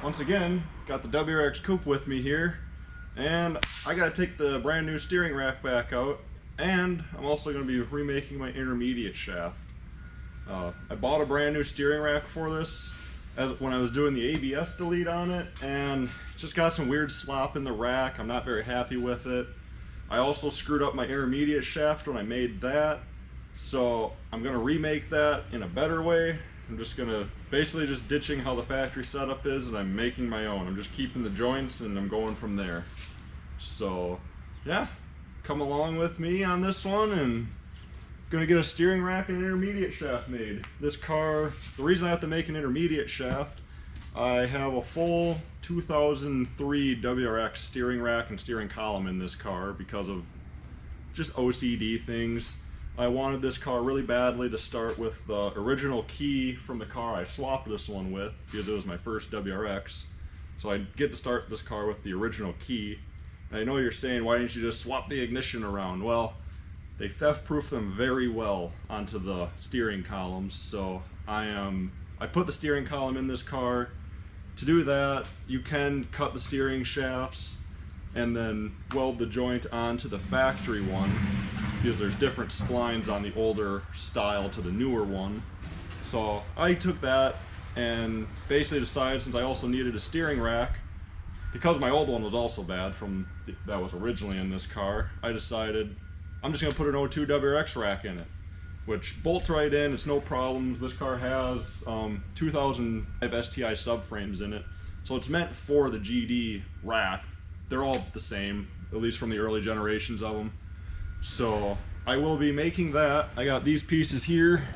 once again, got the WRX coupe with me here, and I gotta take the brand new steering rack back out, and I'm also gonna be remaking my intermediate shaft. I bought a brand new steering rack for this when I was doing the ABS delete on it, and it's just got some weird slop in the rack. I'm not very happy with it. I also screwed up my intermediate shaft when I made that, so I'm gonna remake that in a better way. I'm just gonna basically just ditching how the factory setup is, and I'm making my own. I'm just keeping the joints and I'm going from there. So yeah, come along with me on this one, and gonna get a steering rack and an intermediate shaft made. This car, the reason I have to make an intermediate shaft, I have a full 2003 WRX steering rack and steering column in this car because of just OCD things. I wanted this car really badly to start with the original key from the car I swapped this one with, because it was my first WRX. So I get to start this car with the original key. And I know you're saying, why didn't you just swap the ignition around? Well, they theft-proof them very well onto the steering columns. So I put the steering column in this car. To do that, you can cut the steering shafts and then weld the joint onto the factory one, because there's different splines on the older style to the newer one. So I took that and basically decided, since I also needed a steering rack, because my old one was also bad that was originally in this car, I decided I'm just gonna put an 02 WRX rack in it, which bolts right in. It's no problems. This car has 2005 STI subframes in it, so it's meant for the GD rack. They're all the same, at least from the early generations of them. So I will be making that. I got these pieces here.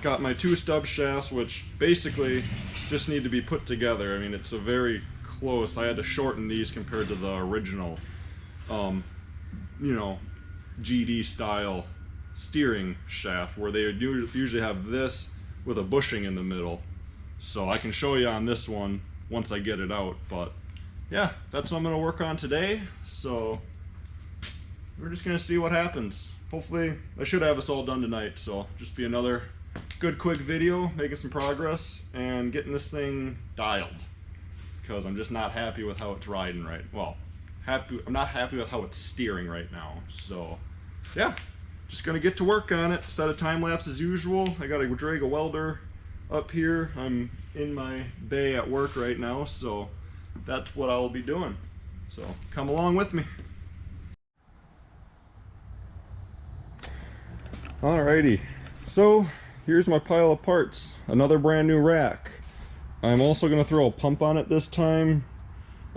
Got my 2 stub shafts, which basically just need to be put together. I mean, it's a very close. I had to shorten these compared to the original, you know, GD style steering shaft, where they usually have this with a bushing in the middle. So I can show you on this one once I get it out, but yeah, that's what I'm going to work on today. So we're just going to see what happens. Hopefully, I should have this all done tonight, so just be another good quick video, making some progress and getting this thing dialed, because I'm just not happy with how it's riding right. Well, I'm not happy with how it's steering right now. So yeah, just gonna get to work on it. Set a time lapse as usual. I got a drag a welder up here. I'm in my bay at work right now, so that's what I'll be doing. So come along with me. Alrighty, so here's my pile of parts. Another brand new rack. I'm also gonna throw a pump on it this time.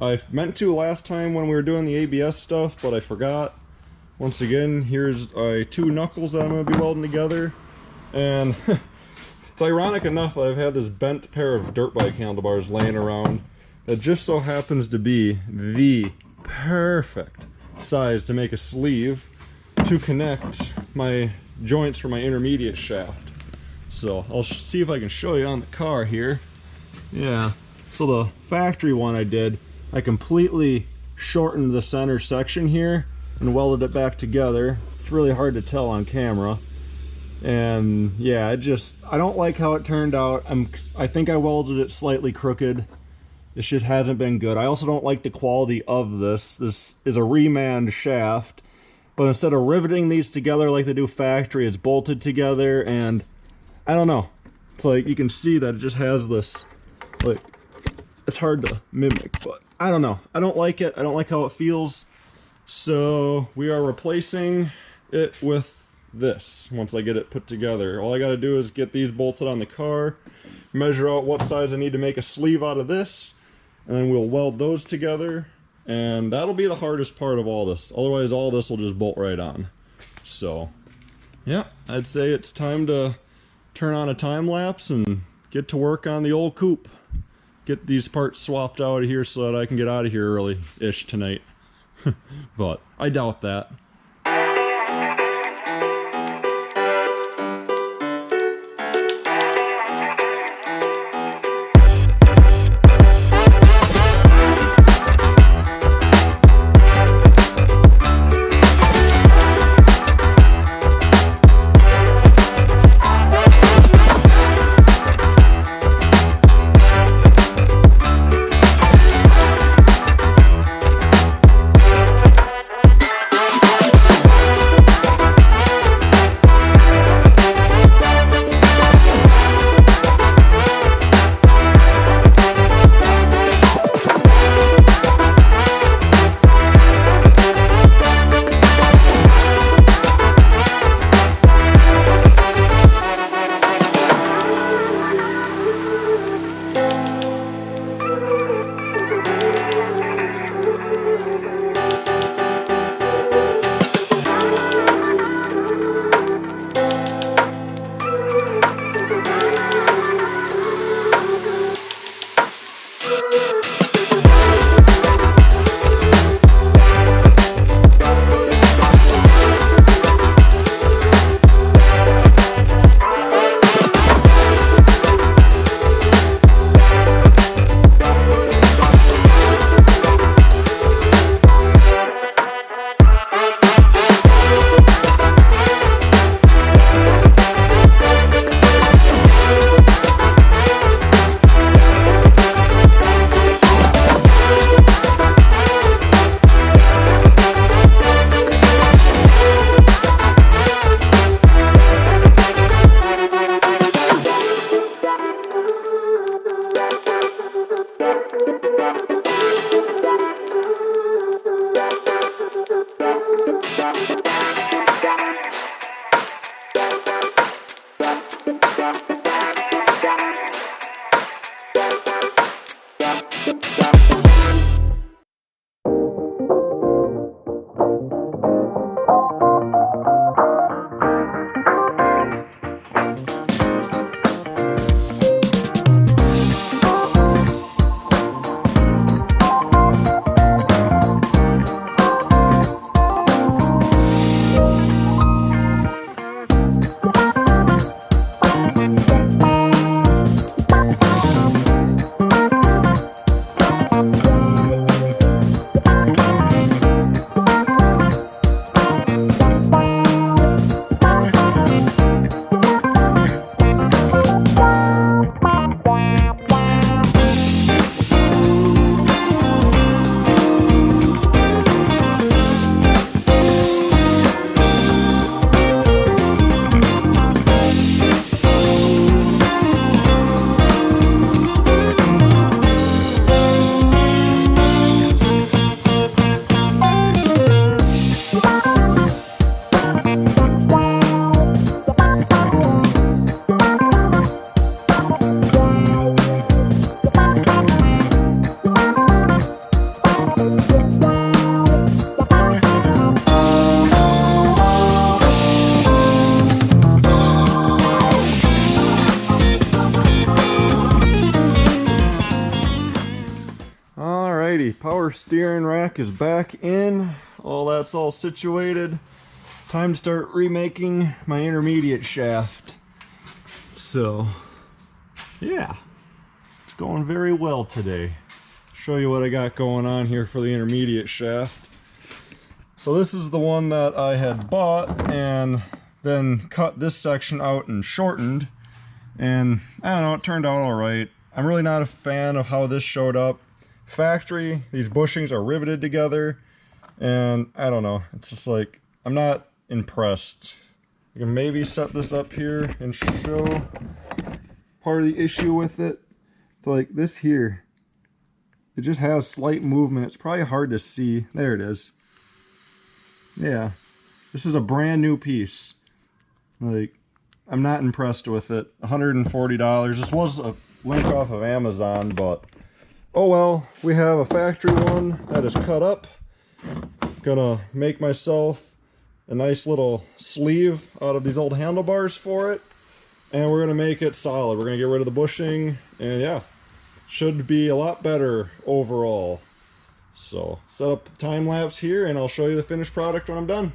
I meant to last time when we were doing the ABS stuff, but I forgot. Once again, here's 2 knuckles that I'm going to be welding together. And it's ironic enough, I've had this bent pair of dirt bike handlebars laying around that just so happens to be the perfect size to make a sleeve to connect my joints for my intermediate shaft. So I'll see if I can show you on the car here. Yeah, so the factory one I completely shortened the center section here and welded it back together. It's really hard to tell on camera. And yeah, I don't like how it turned out. I think I welded it slightly crooked. This just hasn't been good. I also don't like the quality of this. This is a reman shaft, but instead of riveting these together like they do factory, it's bolted together, and I don't know. It's like you can see that it just has this, like, it's hard to mimic, but I don't know. I don't like it. I don't like how it feels. So we are replacing it with this once I get it put together. All I got to do is get these bolted on the car, measure out what size I need to make a sleeve out of this, and then we'll weld those together. And that'll be the hardest part of all this. Otherwise, all this will just bolt right on. So yeah, I'd say it's time to turn on a time lapse and get to work on the old coupe. Get these parts swapped out of here so that I can get out of here early-ish tonight. But I doubt that. Alrighty, power steering rack is back in. All that's all situated. Time to start remaking my intermediate shaft. So, yeah, it's going very well today. Show you what I got going on here for the intermediate shaft. So this is the one that I had bought and then cut this section out and shortened. And I don't know, it turned out alright. I'm really not a fan of how this showed up. Factory, these bushings are riveted together, and I don't know, it's just like, I'm not impressed. I can maybe set this up here and show part of the issue with it. So like this here, it just has slight movement. It's probably hard to see. There it is. Yeah, this is a brand new piece. Like, I'm not impressed with it. $140. This was a link off of Amazon, but oh well, we have a factory one that is cut up. Gonna make myself a nice little sleeve out of these old handlebars for it, and we're gonna make it solid. We're gonna get rid of the bushing, and yeah, should be a lot better overall. So set up a time lapse here and I'll show you the finished product when I'm done.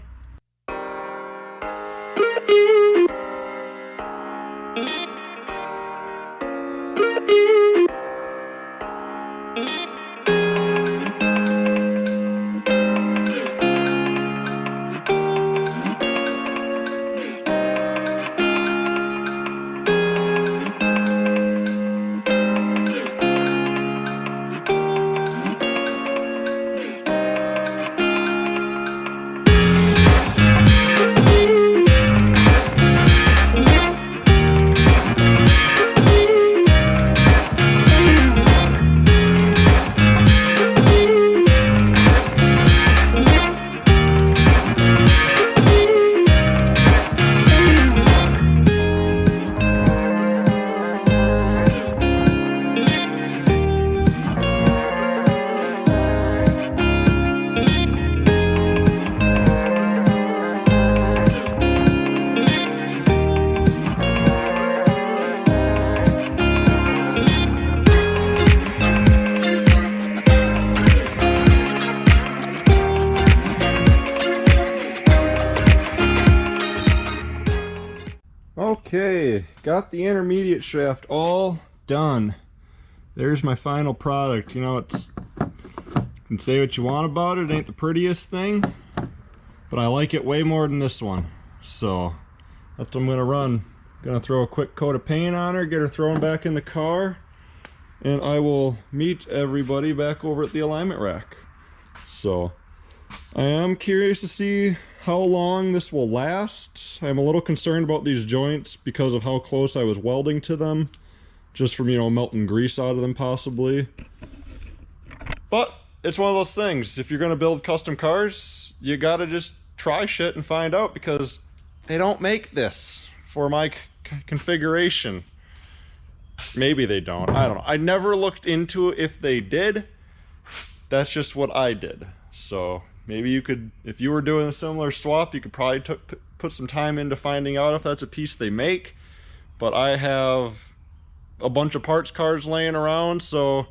Okay, got the intermediate shaft all done. There's my final product. You know, it's, you can say what you want about it. It ain't the prettiest thing, but I like it way more than this one. So that's what I'm gonna run. Gonna throw a quick coat of paint on her, get her thrown back in the car, and I will meet everybody back over at the alignment rack. So I am curious to see how long this will last. I'm a little concerned about these joints because of how close I was welding to them, just from, you know, melting grease out of them possibly. But it's one of those things, if you're gonna build custom cars, you gotta just try shit and find out, because they don't make this for my configuration. Maybe they don't, I don't know. I never looked into if they did. That's just what I did. So maybe you could, if you were doing a similar swap, you could probably put some time into finding out if that's a piece they make. But I have a bunch of parts cards laying around, so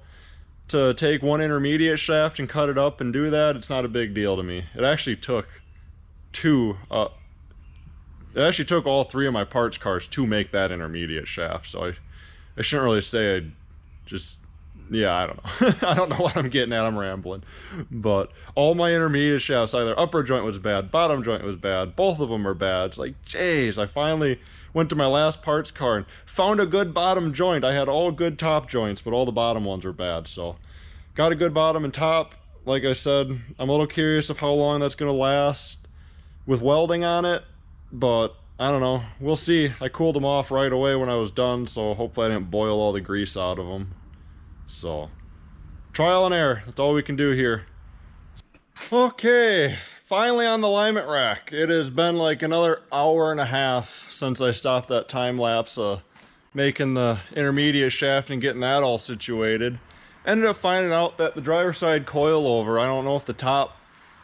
to take one intermediate shaft and cut it up and do that, it's not a big deal to me. It actually took all three of my parts cards to make that intermediate shaft, so I shouldn't really say I just, yeah, I don't know. I don't know what I'm getting at, I'm rambling. But all my intermediate shafts, either upper joint was bad, bottom joint was bad, both of them are bad. It's like, jeez, I finally went to my last parts card, found a good bottom joint. I had all good top joints, but all the bottom ones were bad. So got a good bottom and top. Like I said, I'm a little curious of how long that's gonna last with welding on it, but I don't know, we'll see. I cooled them off right away when I was done, so hopefully I didn't boil all the grease out of them. So trial and error, that's all we can do here. Okay, finally on the alignment rack. It has been like another hour and a half since I stopped that time lapse making the intermediate shaft and getting that all situated. Ended up finding out that the driver's side coilover, I don't know if the top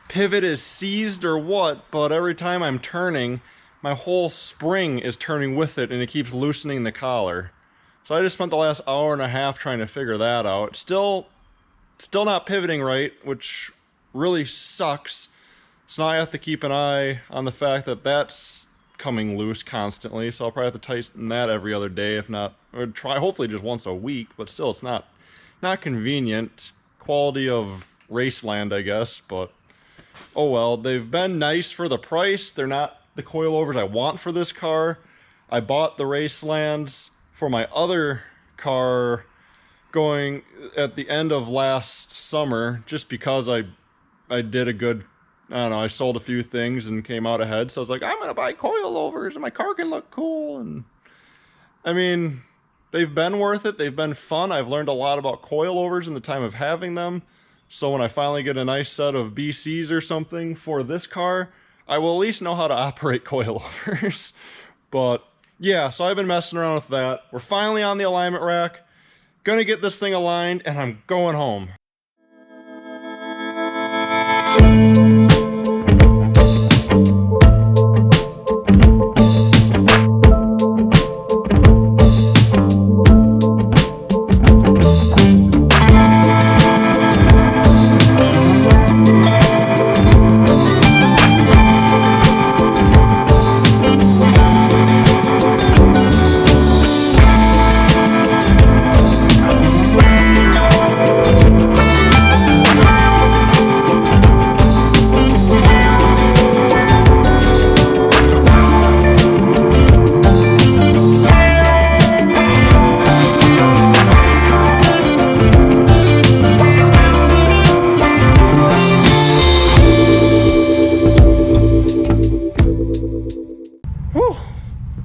pivot is seized or what, but every time I'm turning, my whole spring is turning with it and it keeps loosening the collar. So I just spent the last hour and a half trying to figure that out. Still not pivoting right, which really sucks. So now I have to keep an eye on the fact that that's coming loose constantly. So I'll probably have to tighten that every other day, if not, or try hopefully just once a week. But still, it's not convenient. Quality of Raceland, I guess. But oh well. They've been nice for the price. They're not the coilovers I want for this car. I bought the Racelands for my other car going at the end of last summer, just because I did a good, I don't know, I sold a few things and came out ahead. So I was like, I'm gonna buy coilovers and my car can look cool. And I mean, they've been worth it. They've been fun. I've learned a lot about coilovers in the time of having them. So when I finally get a nice set of BCs or something for this car, I will at least know how to operate coilovers. But yeah, so I've been messing around with that. We're finally on the alignment rack. Gonna get this thing aligned and I'm going home.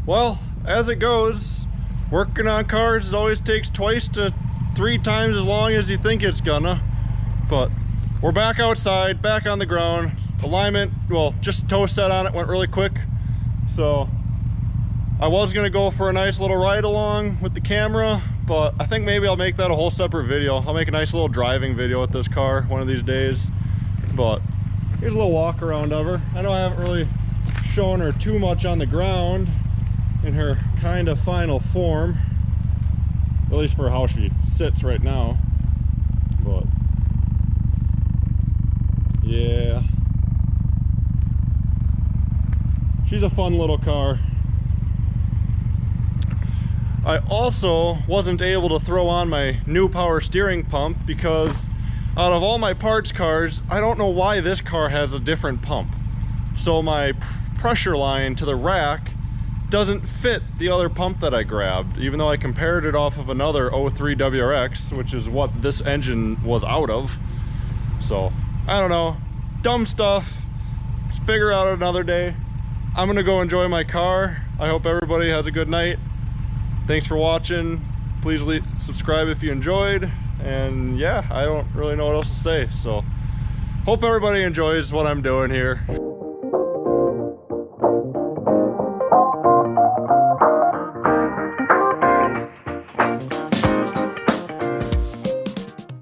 Well, as it goes, working on cars, it always takes twice to 3 times as long as you think it's gonna. But we're back outside, back on the ground. Alignment, well, just toe set on it, went really quick. So I was gonna go for a nice little ride along with the camera, but I think maybe I'll make that a whole separate video. I'll make a nice little driving video with this car one of these days. But here's a little walk around of her. I know I haven't really shown her too much on the ground in her kind of final form, at least for how she sits right now. But yeah, she's a fun little car. I also wasn't able to throw on my new power steering pump because out of all my parts cars, I don't know why this car has a different pump. So my pressure line to the rack doesn't fit the other pump that I grabbed, even though I compared it off of another 03 WRX, which is what this engine was out of. So I don't know, dumb stuff. Figure out another day. I'm gonna go enjoy my car. I hope everybody has a good night. Thanks for watching. Please subscribe if you enjoyed. And yeah, I don't really know what else to say. So hope everybody enjoys what I'm doing here.